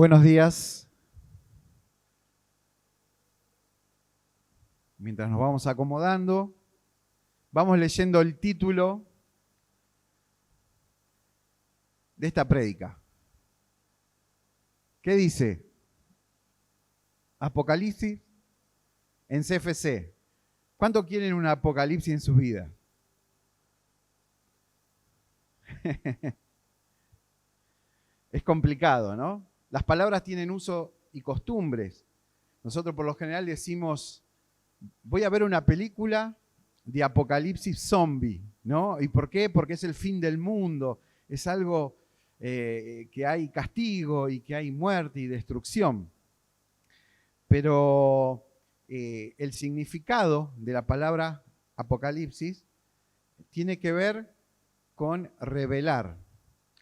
Buenos días. Mientras nos vamos acomodando, vamos leyendo el título de esta prédica. ¿Qué dice? Apocalipsis en CFC. ¿Cuánto quieren un apocalipsis en sus vidas? Es complicado, ¿no? Las palabras tienen uso y costumbres. Nosotros por lo general decimos, voy a ver una película de apocalipsis zombie, ¿no? ¿Y por qué? Porque es el fin del mundo, es algo que hay castigo y que hay muerte y destrucción. Pero el significado de la palabra apocalipsis tiene que ver con revelar,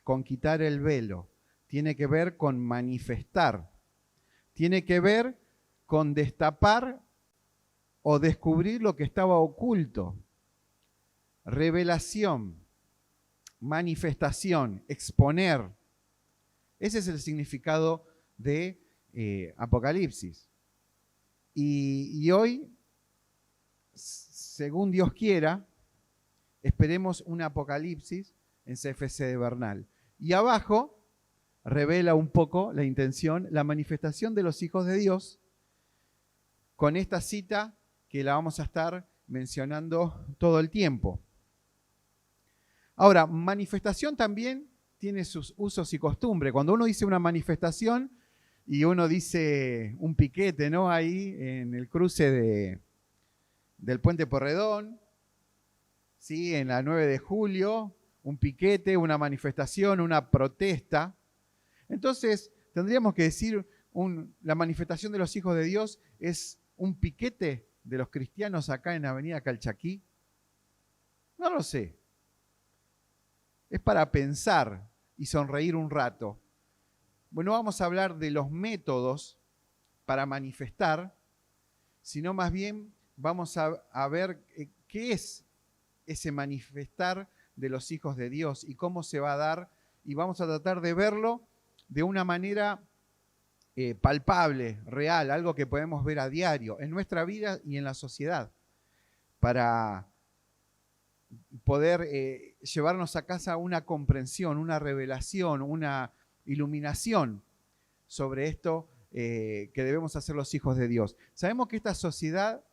con quitar el velo, tiene que ver con manifestar, tiene que ver con destapar o descubrir lo que estaba oculto. Revelación, manifestación, exponer. Ese es el significado de Apocalipsis. Y hoy, según Dios quiera, esperemos un Apocalipsis en CFC de Bernal. Y abajo revela un poco la intención, la manifestación de los hijos de Dios, con esta cita que la vamos a estar mencionando todo el tiempo. Ahora, manifestación también tiene sus usos y costumbres. Cuando uno dice una manifestación y uno dice un piquete, ¿no? Ahí en el cruce del Puente Porredón, ¿sí? En la 9 de julio, un piquete, una manifestación, una protesta. Entonces, tendríamos que decir, la manifestación de los hijos de Dios es un piquete de los cristianos acá en Avenida Calchaquí. No lo sé. Es para pensar y sonreír un rato. Bueno, vamos a hablar de los métodos para manifestar, sino más bien vamos a ver qué es ese manifestar de los hijos de Dios y cómo se va a dar, y vamos a tratar de verlo de una manera palpable, real, algo que podemos ver a diario en nuestra vida y en la sociedad, para poder llevarnos a casa una comprensión, una revelación, una iluminación sobre esto que debemos hacer los hijos de Dios. Sabemos que esta sociedad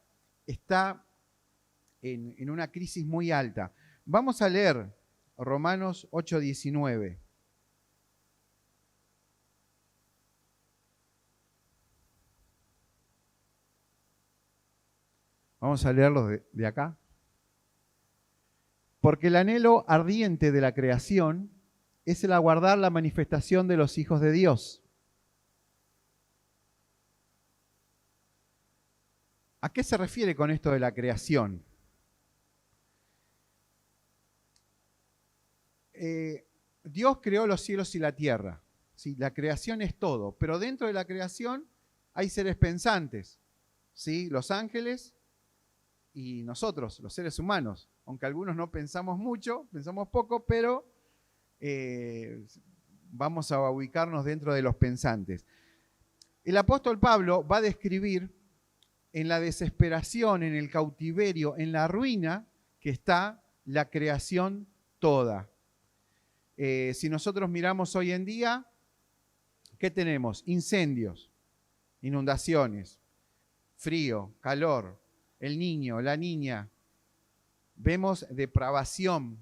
está en una crisis muy alta. Vamos a leer Romanos 8:19. Vamos a leerlo de acá. Porque el anhelo ardiente de la creación es el aguardar la manifestación de los hijos de Dios. ¿A qué se refiere con esto de la creación? Dios creó los cielos y la tierra. ¿Sí? La creación es todo, pero dentro de la creación hay seres pensantes, ¿sí? Los ángeles y nosotros, los seres humanos. Aunque algunos no pensamos mucho, pensamos poco, pero vamos a ubicarnos dentro de los pensantes. El apóstol Pablo va a describir en la desesperación, en el cautiverio, en la ruina que está la creación toda. Si nosotros miramos hoy en día, ¿qué tenemos? Incendios, inundaciones, frío, calor, el niño, la niña. Vemos depravación,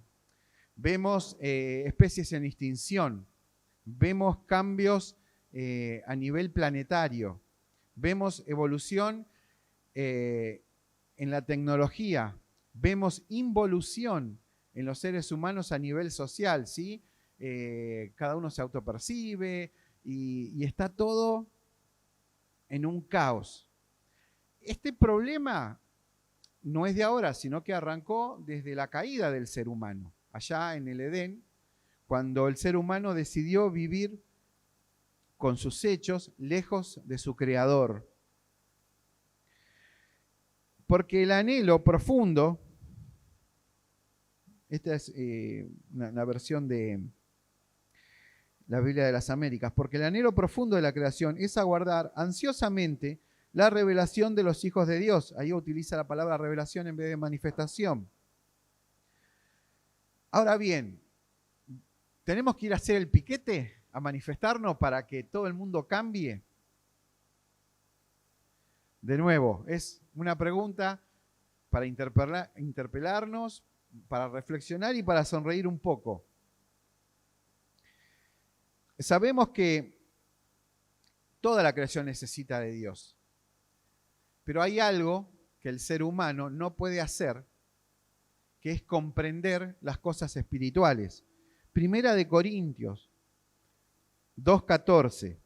vemos especies en extinción, vemos cambios a nivel planetario, vemos evolución en la tecnología, vemos involución en los seres humanos a nivel social, ¿sí? Cada uno se autopercibe y está todo en un caos. Este problema no es de ahora, sino que arrancó desde la caída del ser humano, allá en el Edén, cuando el ser humano decidió vivir con sus hechos lejos de su creador. Porque el anhelo profundo, esta es una versión de la Biblia de las Américas, porque el anhelo profundo de la creación es aguardar ansiosamente la revelación de los hijos de Dios. Ahí utiliza la palabra revelación en vez de manifestación. Ahora bien, ¿tenemos que ir a hacer el piquete, a manifestarnos para que todo el mundo cambie? De nuevo, es una pregunta para interpelarnos, para reflexionar y para sonreír un poco. Sabemos que toda la creación necesita de Dios, pero hay algo que el ser humano no puede hacer, que es comprender las cosas espirituales. Primera de Corintios 2:14.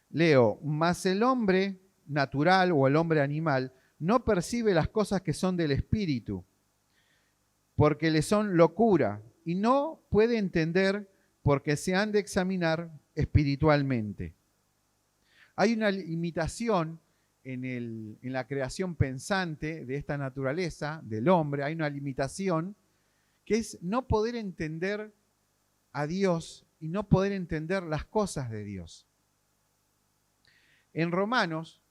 Leo, mas el hombre natural o el hombre animal no percibe las cosas que son del espíritu, porque le son locura, y no puede entender porque se han de examinar espiritualmente. Hay una limitación en la creación pensante de esta naturaleza, del hombre, hay una limitación que es no poder entender a Dios y no poder entender las cosas de Dios. En Romanos,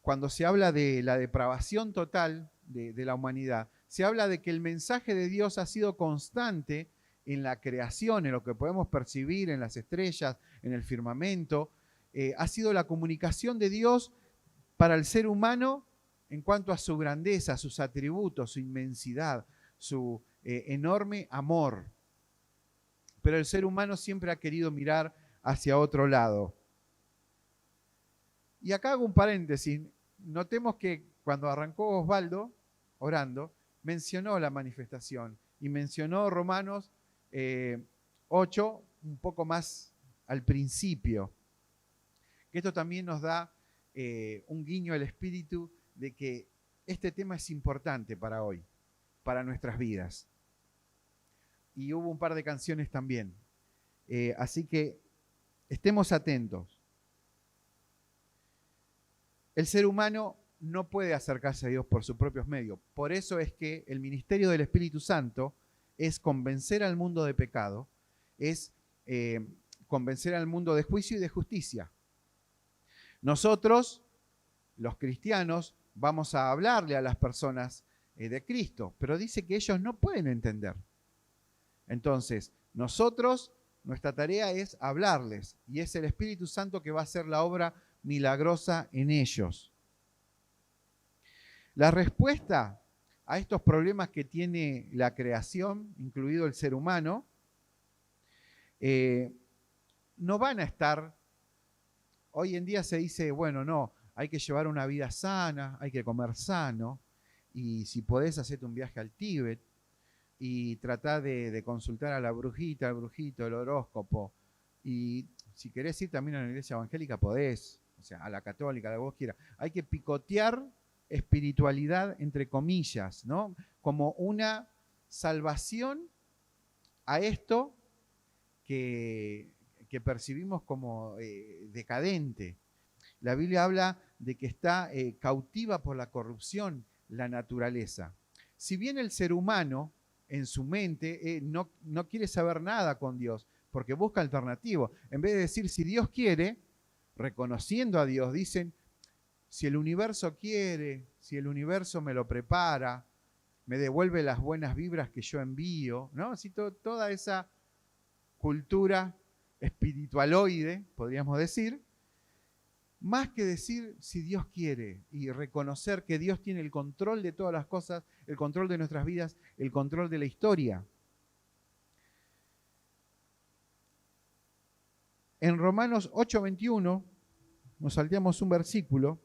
cuando se habla de la depravación total de la humanidad, se habla de que el mensaje de Dios ha sido constante en la creación, en lo que podemos percibir en las estrellas, en el firmamento. Ha sido la comunicación de Dios para el ser humano en cuanto a su grandeza, sus atributos, su inmensidad, su enorme amor. Pero el ser humano siempre ha querido mirar hacia otro lado. Y acá hago un paréntesis. Notemos que cuando arrancó Osvaldo orando, mencionó la manifestación y mencionó Romanos 8 un poco más al principio. Que esto también nos da un guiño al espíritu de que este tema es importante para hoy, para nuestras vidas. Y hubo un par de canciones también. Así que estemos atentos. El ser humano no puede acercarse a Dios por sus propios medios. Por eso es que el ministerio del Espíritu Santo es convencer al mundo de pecado, es convencer al mundo de juicio y de justicia. Nosotros, los cristianos, vamos a hablarle a las personas de Cristo, pero dice que ellos no pueden entender. Entonces, nosotros, nuestra tarea es hablarles, y es el Espíritu Santo que va a hacer la obra milagrosa en ellos. La respuesta a estos problemas que tiene la creación, incluido el ser humano, no van a estar. Hoy en día se dice, bueno, no, hay que llevar una vida sana, hay que comer sano, y si podés, hacerte un viaje al Tíbet y tratar de consultar a la brujita, al brujito, el horóscopo. Y si querés ir también a una iglesia evangélica, podés, o sea, a la católica, a la que vos quieras. Hay que picotear espiritualidad, entre comillas, ¿no? Como una salvación a esto que percibimos como decadente. La Biblia habla de que está cautiva por la corrupción la naturaleza. Si bien el ser humano en su mente no quiere saber nada con Dios, porque busca alternativas. En vez de decir si Dios quiere, reconociendo a Dios, dicen, si el universo quiere, si el universo me lo prepara, me devuelve las buenas vibras que yo envío, ¿no? Así toda esa cultura espiritualoide, podríamos decir, más que decir si Dios quiere y reconocer que Dios tiene el control de todas las cosas, el control de nuestras vidas, el control de la historia. En Romanos 8:21, nos salteamos un versículo,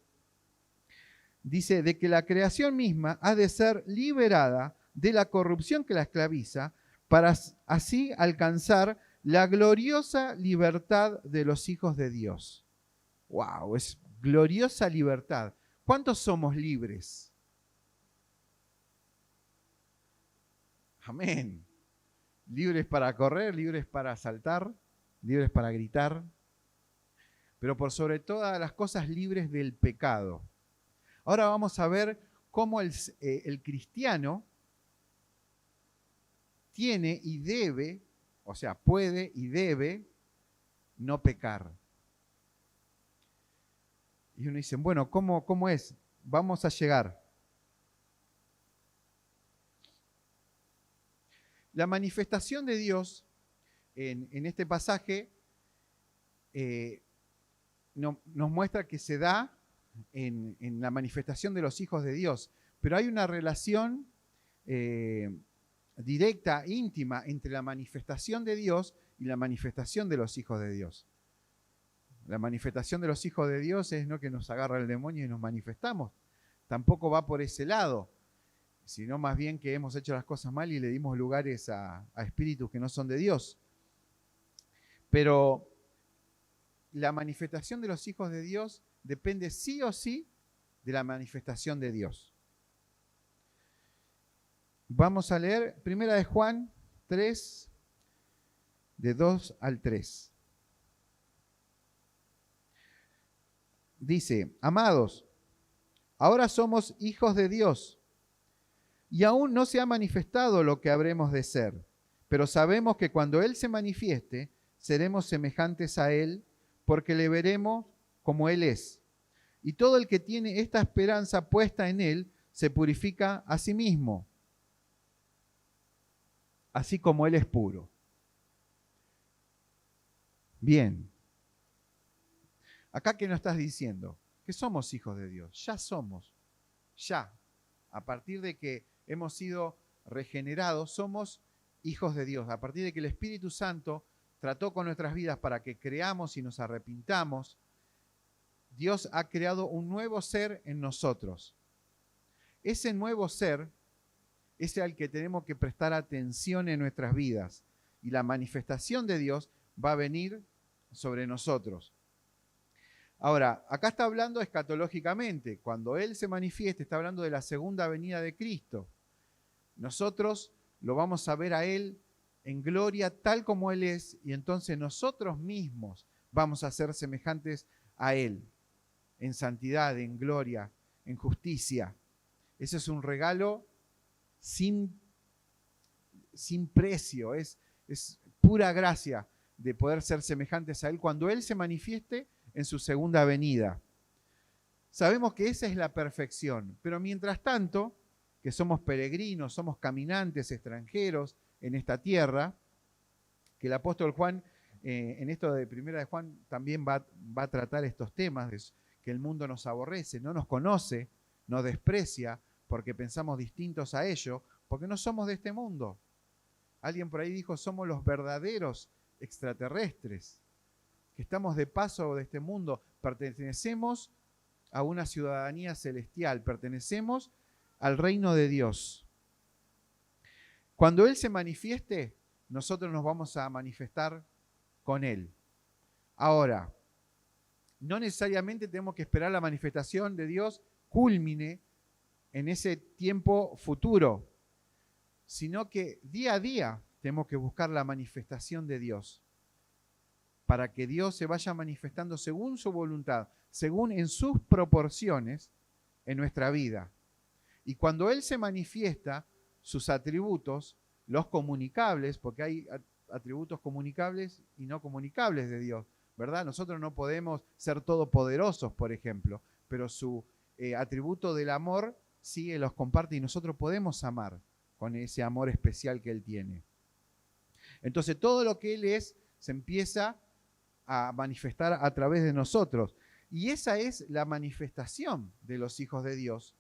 dice de que la creación misma ha de ser liberada de la corrupción que la esclaviza para así alcanzar la gloriosa libertad de los hijos de Dios. ¡Wow! Es gloriosa libertad. ¿Cuántos somos libres? Amén. Libres para correr, libres para saltar, libres para gritar, pero por sobre todas las cosas libres del pecado. Ahora vamos a ver cómo el cristiano tiene y debe, o sea, puede y debe no pecar. Y uno dice, bueno, ¿cómo es? Vamos a llegar. La manifestación de Dios en este pasaje nos muestra que se da en la manifestación de los hijos de Dios, pero hay una relación directa, íntima, entre la manifestación de Dios y la manifestación de los hijos de Dios. La manifestación de los hijos de Dios es no que nos agarra el demonio y nos manifestamos. Tampoco va por ese lado, sino más bien que hemos hecho las cosas mal y le dimos lugares a espíritus que no son de Dios. Pero la manifestación de los hijos de Dios depende sí o sí de la manifestación de Dios. Vamos a leer 1 de Juan 3, de 2 al 3. Dice, amados, ahora somos hijos de Dios y aún no se ha manifestado lo que habremos de ser, pero sabemos que cuando Él se manifieste, seremos semejantes a Él porque le veremos como Él es. Y todo el que tiene esta esperanza puesta en Él se purifica a sí mismo, así como Él es puro. Bien. Acá, ¿qué nos estás diciendo? Que somos hijos de Dios. Ya somos. Ya. A partir de que hemos sido regenerados, somos hijos de Dios. A partir de que el Espíritu Santo trató con nuestras vidas para que creamos y nos arrepintamos, Dios ha creado un nuevo ser en nosotros. Ese nuevo ser es al que tenemos que prestar atención en nuestras vidas. Y la manifestación de Dios va a venir sobre nosotros. Ahora, acá está hablando escatológicamente. Cuando Él se manifieste, está hablando de la segunda venida de Cristo. Nosotros lo vamos a ver a Él en gloria tal como Él es, y entonces nosotros mismos vamos a ser semejantes a Él, en santidad, en gloria, en justicia. Ese es un regalo sin precio, es pura gracia de poder ser semejantes a Él cuando Él se manifieste en su segunda venida. Sabemos que esa es la perfección, pero mientras tanto, que somos peregrinos, somos caminantes, extranjeros en esta tierra, que el apóstol Juan, en esto de Primera de Juan, también va a tratar estos temas, de que el mundo nos aborrece, no nos conoce, nos desprecia, porque pensamos distintos a ellos, porque no somos de este mundo. Alguien por ahí dijo, somos los verdaderos extraterrestres, que estamos de paso de este mundo, pertenecemos a una ciudadanía celestial, pertenecemos al reino de Dios. Cuando Él se manifieste, nosotros nos vamos a manifestar con Él. Ahora, no necesariamente tenemos que esperar la manifestación de Dios culmine en ese tiempo futuro, sino que día a día tenemos que buscar la manifestación de Dios, para que Dios se vaya manifestando según su voluntad, según en sus proporciones en nuestra vida. Y cuando Él se manifiesta, sus atributos, los comunicables, porque hay atributos comunicables y no comunicables de Dios, ¿verdad? Nosotros no podemos ser todopoderosos, por ejemplo, pero su atributo del amor sí Él los comparte y nosotros podemos amar con ese amor especial que Él tiene. Entonces todo lo que Él es se empieza a manifestar a través de nosotros. Y esa es la manifestación de los hijos de Dios,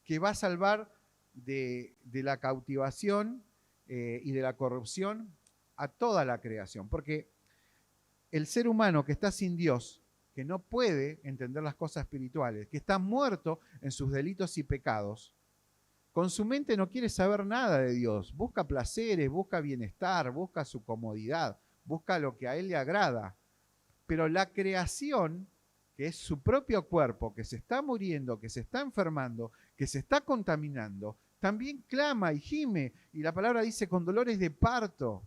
que va a salvar de la cautivación y de la corrupción a toda la creación. Porque el ser humano que está sin Dios, que no puede entender las cosas espirituales, que está muerto en sus delitos y pecados, con su mente no quiere saber nada de Dios. Busca placeres, busca bienestar, busca su comodidad, busca lo que a Él le agrada. Pero la creación, que es su propio cuerpo, que se está muriendo, que se está enfermando, que se está contaminando, también clama y gime. Y la palabra dice con dolores de parto.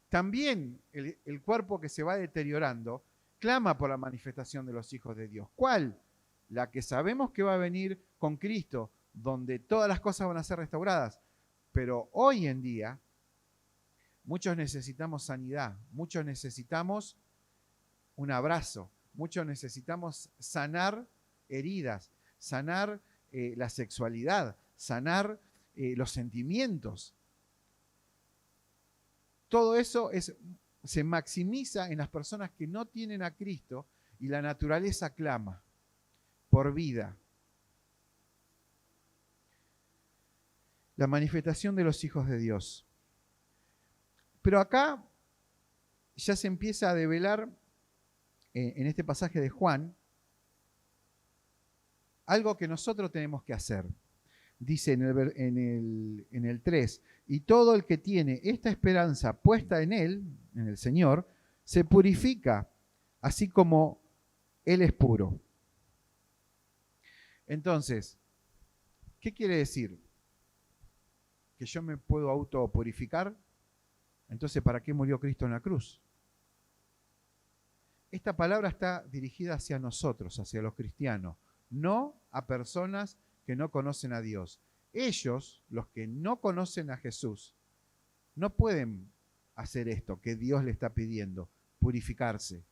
También el cuerpo que se va deteriorando clama por la manifestación de los hijos de Dios. ¿Cuál? la que sabemos que va a venir con Cristo, donde todas las cosas van a ser restauradas. Pero hoy en día, muchos necesitamos sanidad, muchos necesitamos un abrazo, muchos necesitamos sanar heridas, sanar la sexualidad, sanar los sentimientos. Todo eso se maximiza en las personas que no tienen a Cristo y la naturaleza clama por vida. La manifestación de los hijos de Dios. Pero acá ya se empieza a develar en este pasaje de Juan algo que nosotros tenemos que hacer. Dice en el 3, y todo el que tiene esta esperanza puesta en Él, en el Señor, se purifica, así como Él es puro. Entonces, ¿qué quiere decir? ¿Que yo me puedo autopurificar? Entonces, ¿para qué murió Cristo en la cruz? Esta palabra está dirigida hacia nosotros, hacia los cristianos, no a personas que no conocen a Dios. Ellos, los que no conocen a Jesús, no pueden hacer esto que Dios le está pidiendo, purificarse.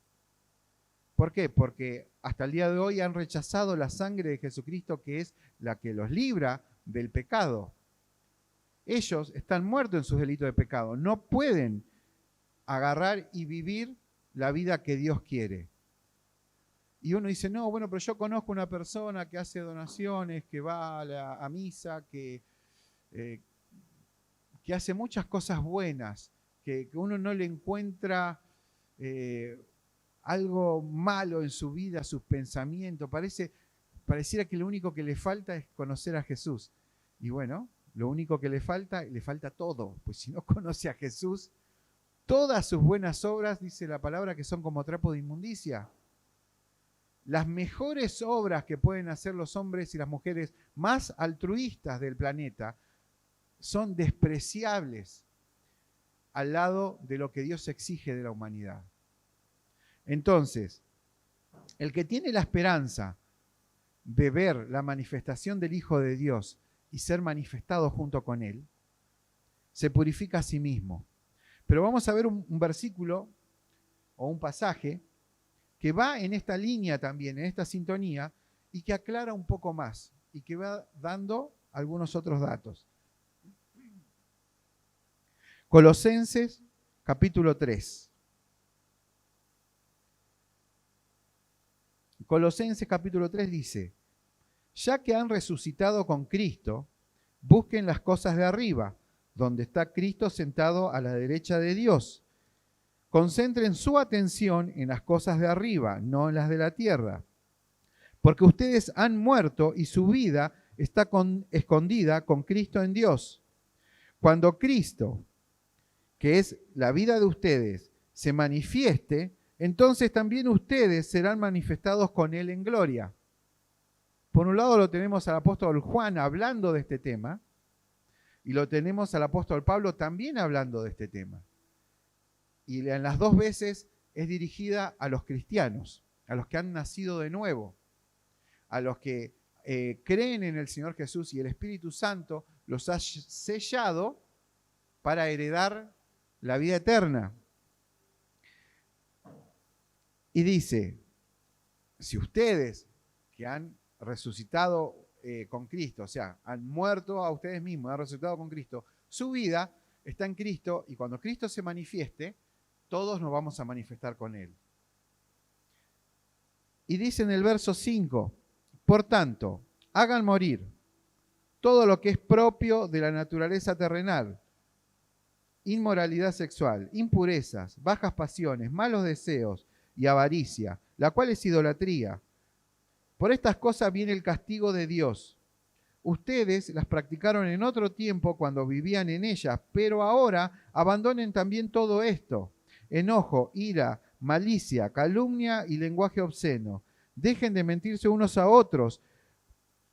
¿Por qué? Porque hasta el día de hoy han rechazado la sangre de Jesucristo, que es la que los libra del pecado. Ellos están muertos en sus delitos de pecado. No pueden agarrar y vivir la vida que Dios quiere. Y uno dice, no, bueno, pero yo conozco una persona que hace donaciones, que va a misa, que hace muchas cosas buenas, que uno no le encuentra algo malo en su vida, sus pensamientos. Pareciera que lo único que le falta es conocer a Jesús. Y bueno, lo único que le falta todo. Pues si no conoce a Jesús, todas sus buenas obras, dice la palabra, que son como trapo de inmundicia. Las mejores obras que pueden hacer los hombres y las mujeres más altruistas del planeta son despreciables al lado de lo que Dios exige de la humanidad. Entonces, el que tiene la esperanza de ver la manifestación del Hijo de Dios y ser manifestado junto con Él, se purifica a sí mismo. Pero vamos a ver un versículo o un pasaje que va en esta línea también, en esta sintonía, y que aclara un poco más, y que va dando algunos otros datos. Colosenses, capítulo 3. Colosenses, capítulo 3 dice, ya que han resucitado con Cristo, busquen las cosas de arriba, donde está Cristo sentado a la derecha de Dios. Concentren su atención en las cosas de arriba, no en las de la tierra. Porque ustedes han muerto y su vida está escondida con Cristo en Dios. Cuando Cristo, que es la vida de ustedes, se manifieste, entonces también ustedes serán manifestados con Él en gloria. Por un lado lo tenemos al apóstol Juan hablando de este tema, y lo tenemos al apóstol Pablo también hablando de este tema. Y en las dos veces es dirigida a los cristianos, a los que han nacido de nuevo, a los que creen en el Señor Jesús y el Espíritu Santo los ha sellado para heredar la vida eterna. Y dice, si ustedes que han resucitado con Cristo, o sea, han muerto a ustedes mismos, han resucitado con Cristo, su vida está en Cristo y cuando Cristo se manifieste, todos nos vamos a manifestar con Él. Y dice en el verso 5, por tanto, hagan morir todo lo que es propio de la naturaleza terrenal, inmoralidad sexual, impurezas, bajas pasiones, malos deseos y avaricia, la cual es idolatría. Por estas cosas viene el castigo de Dios. Ustedes las practicaron en otro tiempo cuando vivían en ellas, pero ahora abandonen también todo esto: enojo, ira, malicia, calumnia y lenguaje obsceno. Dejen de mentirse unos a otros,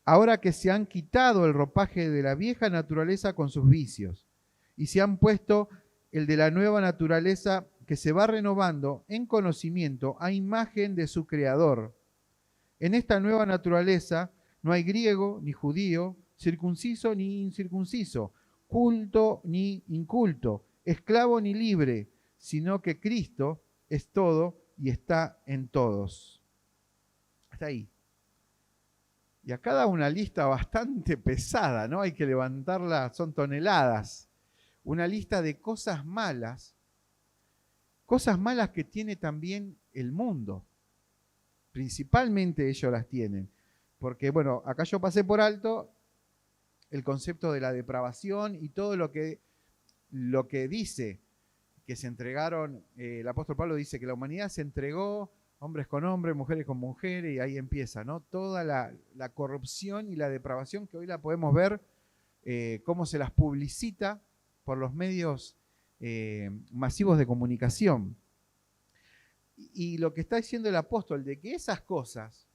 ahora que se han quitado el ropaje de la vieja naturaleza con sus vicios, y se han puesto el de la nueva naturaleza que se va renovando en conocimiento a imagen de su Creador. En esta nueva naturaleza no hay griego ni judío, circunciso ni incircunciso, culto ni inculto, esclavo ni libre, sino que Cristo es todo y está en todos. Hasta ahí. Y acá da una lista bastante pesada, ¿no? Hay que levantarla, son toneladas. Una lista de cosas malas que tiene también el mundo. Principalmente ellos las tienen. Porque, bueno, acá yo pasé por alto el concepto de la depravación y todo lo que dice que se entregaron. El apóstol Pablo dice que la humanidad se entregó, hombres con hombres, mujeres con mujeres, y ahí empieza, ¿no? Toda la corrupción y la depravación que hoy la podemos ver, cómo se las publicita por los medios masivos de comunicación. Y lo que está diciendo el apóstol, de que esas cosas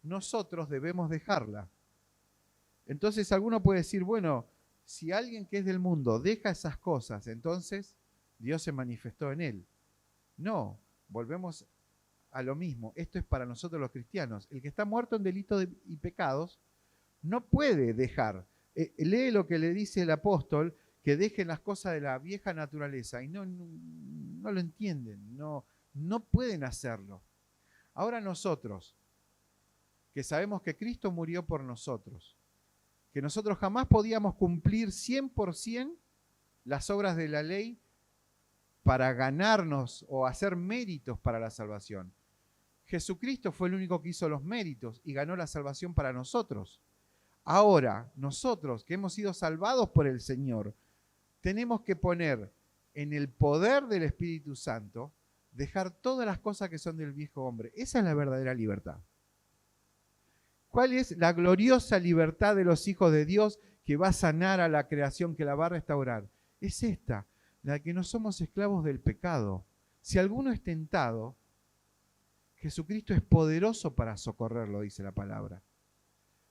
nosotros debemos dejarlas. Entonces alguno puede decir, bueno, si alguien que es del mundo deja esas cosas, entonces Dios se manifestó en él. No, volvemos a lo mismo. Esto es para nosotros los cristianos. El que está muerto en delitos y pecados no puede dejar. Lee lo que le dice el apóstol, que dejen las cosas de la vieja naturaleza, y no lo entienden, no pueden hacerlo. Ahora nosotros, que sabemos que Cristo murió por nosotros, que nosotros jamás podíamos cumplir 100% las obras de la ley para ganarnos o hacer méritos para la salvación. Jesucristo fue el único que hizo los méritos y ganó la salvación para nosotros. Ahora, nosotros que hemos sido salvados por el Señor, tenemos que poner en el poder del Espíritu Santo, dejar todas las cosas que son del viejo hombre. Esa es la verdadera libertad. ¿Cuál es la gloriosa libertad de los hijos de Dios que va a sanar a la creación, que la va a restaurar? Es esta, la de que no somos esclavos del pecado. Si alguno es tentado, Jesucristo es poderoso para socorrerlo, dice la palabra.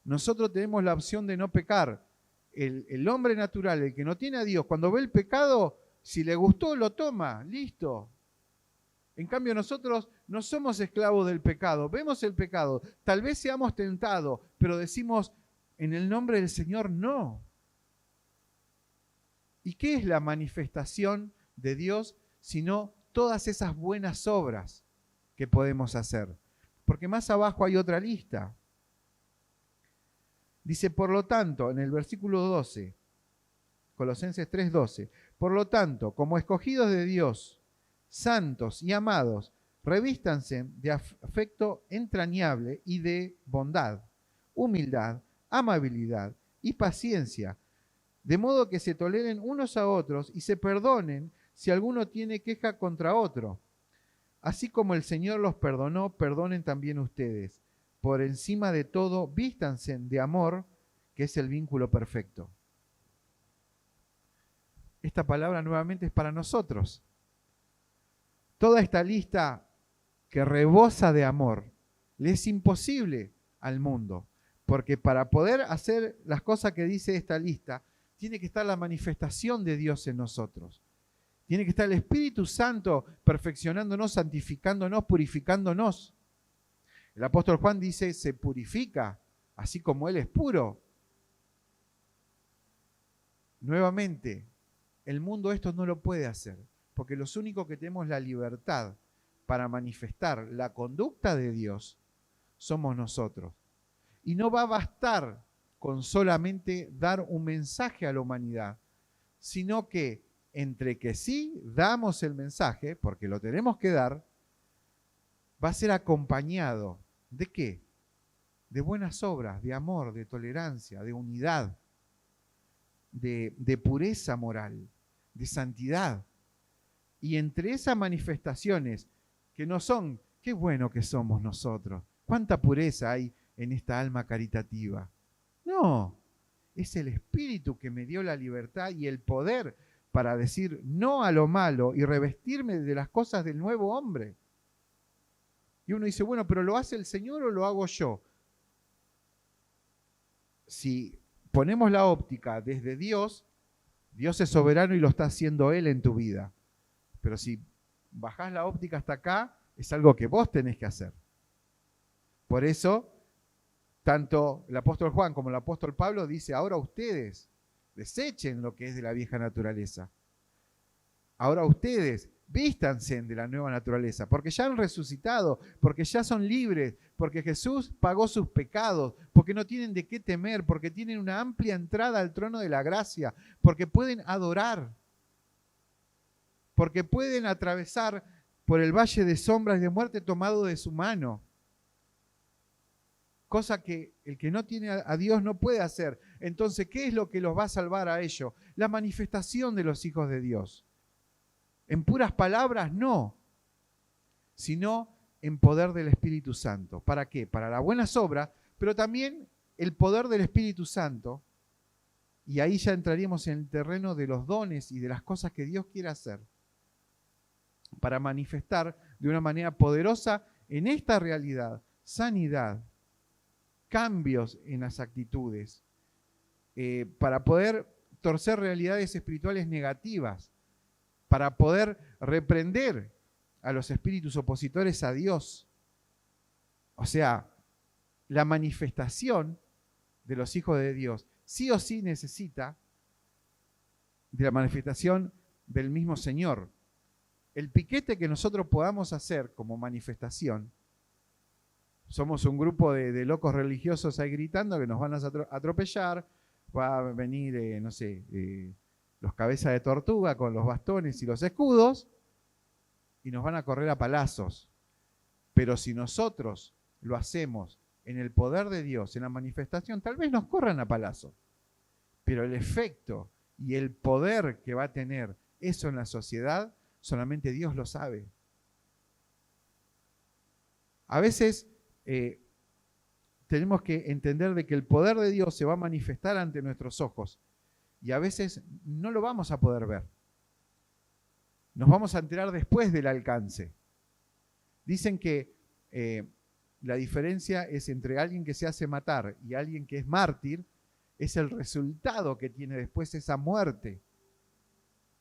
Nosotros tenemos la opción de no pecar. El hombre natural, el que no tiene a Dios, cuando ve el pecado, si le gustó, lo toma, listo. En cambio, nosotros no somos esclavos del pecado, vemos el pecado, tal vez seamos tentados, pero decimos, en el nombre del Señor, no. ¿Y qué es la manifestación de Dios sino todas esas buenas obras que podemos hacer? Porque más abajo hay otra lista. Dice, por lo tanto, en el versículo 12, Colosenses 3:12, por lo tanto, como escogidos de Dios, santos y amados, revístanse de afecto entrañable y de bondad, humildad, amabilidad y paciencia, de modo que se toleren unos a otros y se perdonen si alguno tiene queja contra otro. Así como el Señor los perdonó, perdonen también ustedes. Por encima de todo, vístanse de amor, que es el vínculo perfecto. Esta palabra nuevamente es para nosotros. Toda esta lista que rebosa de amor le es imposible al mundo, porque para poder hacer las cosas que dice esta lista, tiene que estar la manifestación de Dios en nosotros. Tiene que estar el Espíritu Santo perfeccionándonos, santificándonos, purificándonos. El apóstol Juan dice, se purifica, así como Él es puro. Nuevamente, el mundo esto no lo puede hacer, porque los únicos que tenemos la libertad para manifestar la conducta de Dios somos nosotros. Y no va a bastar con solamente dar un mensaje a la humanidad, sino que entre que sí damos el mensaje, porque lo tenemos que dar, va a ser acompañado ¿de qué? De buenas obras, de amor, de tolerancia, de unidad, de pureza moral, de santidad. Y entre esas manifestaciones, que no son, qué bueno que somos nosotros, cuánta pureza hay en esta alma caritativa. No, es el Espíritu que me dio la libertad y el poder para decir no a lo malo y revestirme de las cosas del nuevo hombre. Y uno dice, bueno, pero ¿lo hace el Señor o lo hago yo? Si ponemos la óptica desde Dios, Dios es soberano y lo está haciendo Él en tu vida. Pero si bajás la óptica hasta acá, es algo que vos tenés que hacer. Por eso, tanto el apóstol Juan como el apóstol Pablo dice, ahora ustedes desechen lo que es de la vieja naturaleza. Ahora ustedes vístanse de la nueva naturaleza, porque ya han resucitado, porque ya son libres, porque Jesús pagó sus pecados, porque no tienen de qué temer, porque tienen una amplia entrada al trono de la gracia, porque pueden adorar, porque pueden atravesar por el valle de sombras y de muerte tomado de su mano. Cosa que el que no tiene a Dios no puede hacer. Entonces, ¿qué es lo que los va a salvar a ellos? La manifestación de los hijos de Dios. En puras palabras, no, sino en poder del Espíritu Santo. ¿Para qué? Para las buenas obras, pero también el poder del Espíritu Santo. Y ahí ya entraríamos en el terreno de los dones y de las cosas que Dios quiere hacer para manifestar de una manera poderosa en esta realidad, sanidad, cambios en las actitudes, para poder torcer realidades espirituales negativas, para poder reprender a los espíritus opositores a Dios. O sea, la manifestación de los hijos de Dios sí o sí necesita de la manifestación del mismo Señor. El piquete que nosotros podamos hacer como manifestación, somos un grupo de locos religiosos ahí gritando que nos van a atropellar, va a venir, no sé, los cabezas de tortuga con los bastones y los escudos y nos van a correr a palazos. Pero si nosotros lo hacemos en el poder de Dios, en la manifestación, tal vez nos corran a palazos. Pero el efecto y el poder que va a tener eso en la sociedad, solamente Dios lo sabe. A veces tenemos que entender de que el poder de Dios se va a manifestar ante nuestros ojos y a veces no lo vamos a poder ver. Nos vamos a enterar después del alcance. Dicen que la diferencia es entre alguien que se hace matar y alguien que es mártir, es el resultado que tiene después esa muerte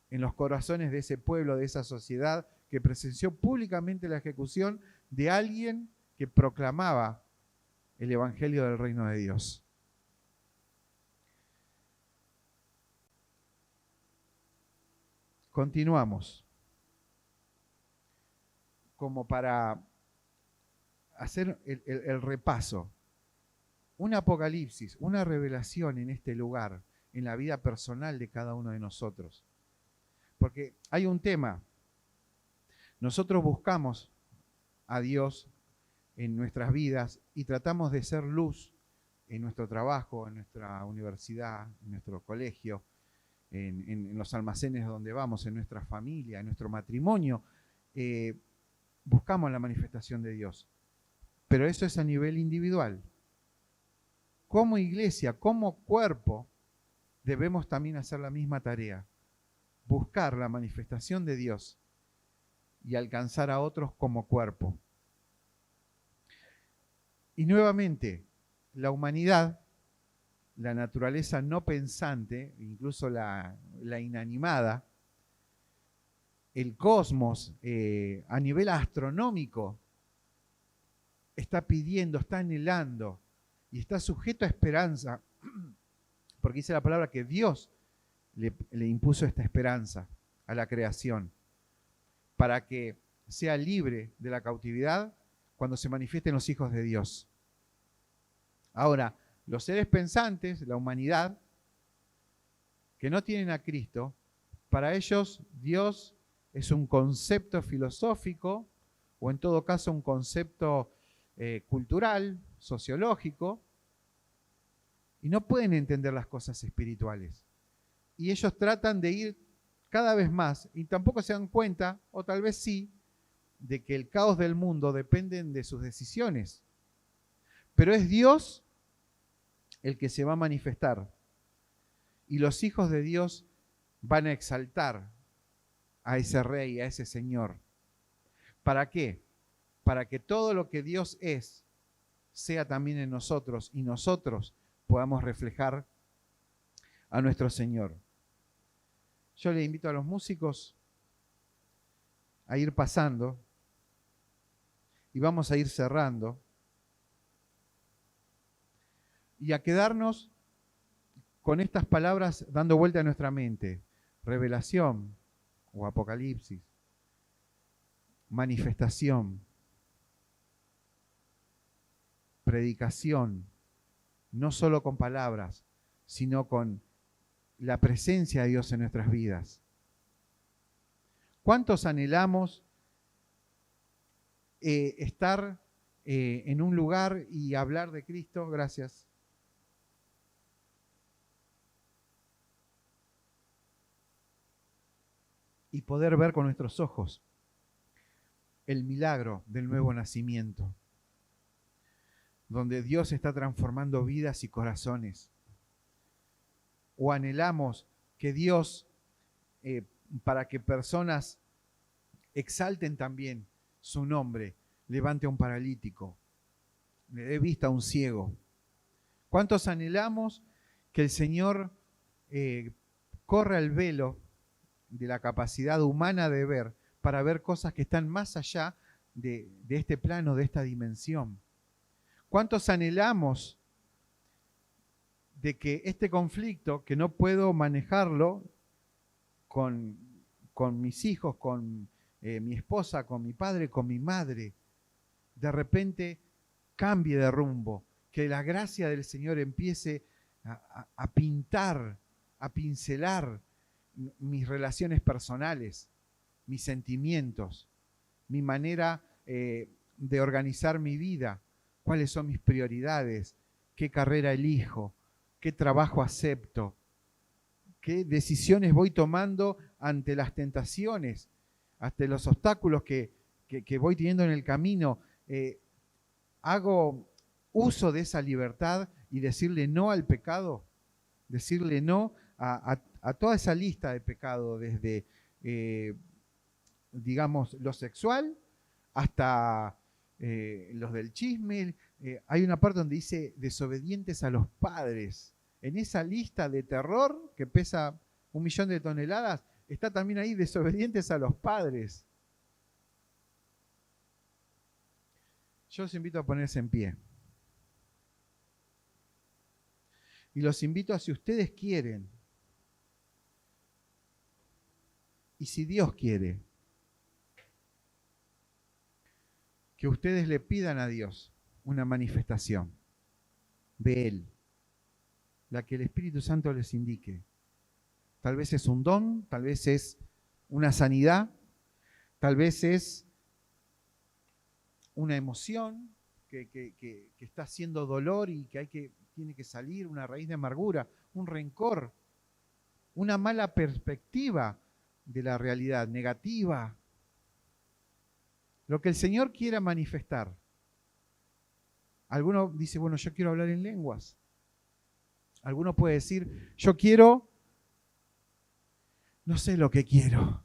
en los corazones de ese pueblo, de esa sociedad que presenció públicamente la ejecución de alguien que proclamaba el evangelio del reino de Dios. Continuamos. Como para hacer el repaso. Un apocalipsis, una revelación en este lugar, en la vida personal de cada uno de nosotros. Porque hay un tema. Nosotros buscamos a Dios en nuestras vidas y tratamos de ser luz en nuestro trabajo, en nuestra universidad, en nuestro colegio, en los almacenes donde vamos, en nuestra familia, en nuestro matrimonio. Buscamos la manifestación de Dios. Pero eso es a nivel individual. Como iglesia, como cuerpo, debemos también hacer la misma tarea. Buscar la manifestación de Dios y alcanzar a otros como cuerpo. Y nuevamente, la humanidad, la naturaleza no pensante, incluso la inanimada, el cosmos a nivel astronómico, está pidiendo, está anhelando y está sujeto a esperanza, porque dice la palabra que Dios le impuso esta esperanza a la creación, para que sea libre de la cautividad cuando se manifiesten los hijos de Dios. Ahora, los seres pensantes, la humanidad, que no tienen a Cristo, para ellos Dios es un concepto filosófico o en todo caso un concepto cultural, sociológico, y no pueden entender las cosas espirituales. Y ellos tratan de ir cada vez más y tampoco se dan cuenta, o tal vez sí, de que el caos del mundo depende de sus decisiones. Pero es Dios el que se va a manifestar. Y los hijos de Dios van a exaltar a ese rey, a ese Señor. ¿Para qué? Para que todo lo que Dios es sea también en nosotros y nosotros podamos reflejar a nuestro Señor. Yo le invito a los músicos a ir pasando y vamos a ir cerrando. y a quedarnos con estas palabras dando vuelta a nuestra mente. Revelación o apocalipsis, manifestación, predicación, no solo con palabras, sino con la presencia de Dios en nuestras vidas. ¿Cuántos anhelamos estar en un lugar y hablar de Cristo? Gracias. Y poder ver con nuestros ojos el milagro del nuevo nacimiento, donde Dios está transformando vidas y corazones. O anhelamos que Dios, para que personas exalten también su nombre, levante a un paralítico, le dé vista a un ciego. ¿Cuántos anhelamos que el Señor corra el velo de la capacidad humana de ver, para ver cosas que están más allá de este plano, de esta dimensión? ¿Cuántos anhelamos de que este conflicto, que no puedo manejarlo con mis hijos, con mi esposa, con mi padre, con mi madre, de repente cambie de rumbo, que la gracia del Señor empiece a pintar, a pincelar mis relaciones personales, mis sentimientos, mi manera de organizar mi vida, cuáles son mis prioridades, qué carrera elijo, qué trabajo acepto, qué decisiones voy tomando ante las tentaciones, ante los obstáculos que voy teniendo en el camino. Hago uso de esa libertad y decirle no al pecado, decirle no a toda esa lista de pecado, desde, digamos, lo sexual hasta los del chisme. Hay una parte donde dice desobedientes a los padres. En esa lista de terror que pesa 1.000.000 de toneladas, está también ahí desobedientes a los padres. Yo los invito a ponerse en pie. Y los invito a, si ustedes quieren, y si Dios quiere, que ustedes le pidan a Dios una manifestación de Él, la que el Espíritu Santo les indique. Tal vez es un don, tal vez es una sanidad, tal vez es una emoción que está haciendo dolor y que tiene que salir, una raíz de amargura, un rencor, una mala perspectiva de la realidad, negativa. Lo que el Señor quiera manifestar. Alguno dice, bueno, yo quiero hablar en lenguas. Alguno puede decir, yo quiero, no sé lo que quiero.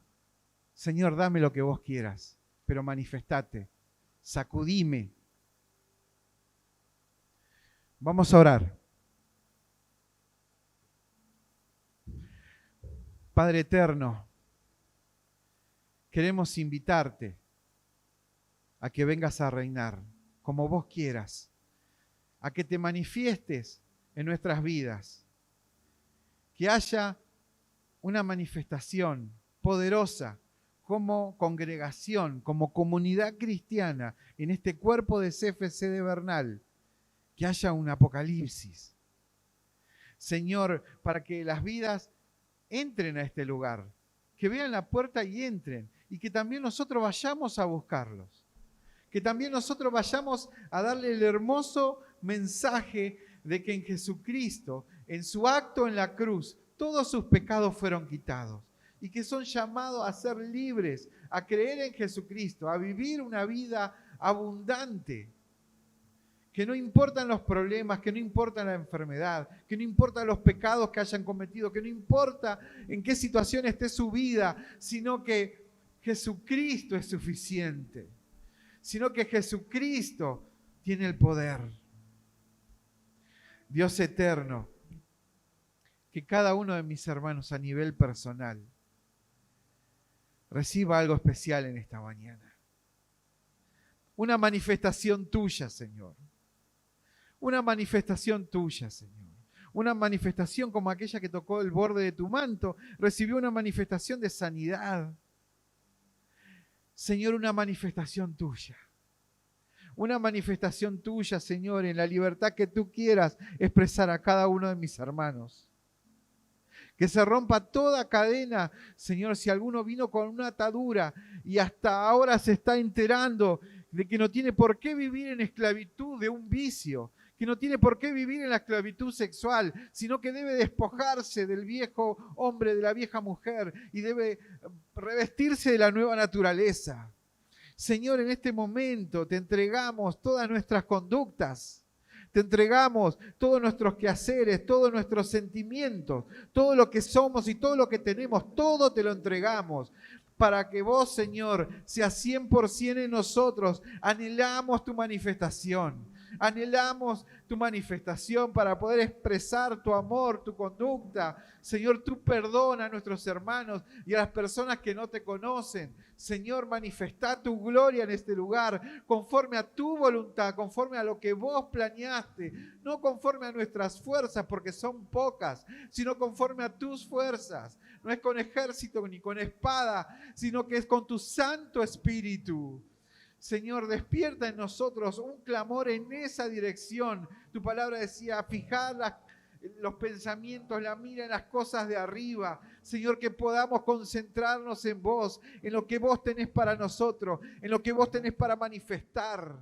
Señor, dame lo que vos quieras, pero manifestate, sacudime. Vamos a orar. Padre eterno, queremos invitarte a que vengas a reinar como vos quieras, a que te manifiestes en nuestras vidas, que haya una manifestación poderosa como congregación, como comunidad cristiana en este cuerpo de CFC de Bernal, que haya un apocalipsis. Señor, para que las vidas entren a este lugar, que vean la puerta y entren, y que también nosotros vayamos a buscarlos. Que también nosotros vayamos a darle el hermoso mensaje de que en Jesucristo, en su acto en la cruz, todos sus pecados fueron quitados y que son llamados a ser libres, a creer en Jesucristo, a vivir una vida abundante. Que no importan los problemas, que no importa la enfermedad, que no importan los pecados que hayan cometido, que no importa en qué situación esté su vida, sino que Jesucristo es suficiente. Sino que Jesucristo tiene el poder. Dios eterno, que cada uno de mis hermanos a nivel personal reciba algo especial en esta mañana. Una manifestación tuya, Señor. una manifestación tuya, Señor. Una manifestación como aquella que tocó el borde de tu manto, recibió una manifestación de sanidad. Señor, una manifestación tuya. Una manifestación tuya, Señor, en la libertad que tú quieras expresar a cada uno de mis hermanos. Que se rompa toda cadena, Señor, si alguno vino con una atadura y hasta ahora se está enterando de que no tiene por qué vivir en esclavitud de un vicio, que no tiene por qué vivir en la esclavitud sexual, sino que debe despojarse del viejo hombre, de la vieja mujer, y debe revestirse de la nueva naturaleza. Señor, en este momento te entregamos todas nuestras conductas, te entregamos todos nuestros quehaceres, todos nuestros sentimientos, todo lo que somos y todo lo que tenemos, todo te lo entregamos. Para que vos, Señor, seas 100% en nosotros. Anhelamos tu manifestación. Anhelamos tu manifestación para poder expresar tu amor, tu conducta. Señor, tú perdona a nuestros hermanos y a las personas que no te conocen. Señor, manifestá tu gloria en este lugar, conforme a tu voluntad, conforme a lo que vos planeaste, no conforme a nuestras fuerzas, porque son pocas, sino conforme a tus fuerzas. No es con ejército ni con espada, sino que es con tu Santo Espíritu. Señor, despierta en nosotros un clamor en esa dirección. Tu palabra decía, fijar los pensamientos, la mira en las cosas de arriba. Señor, que podamos concentrarnos en vos, en lo que vos tenés para nosotros, en lo que vos tenés para manifestar.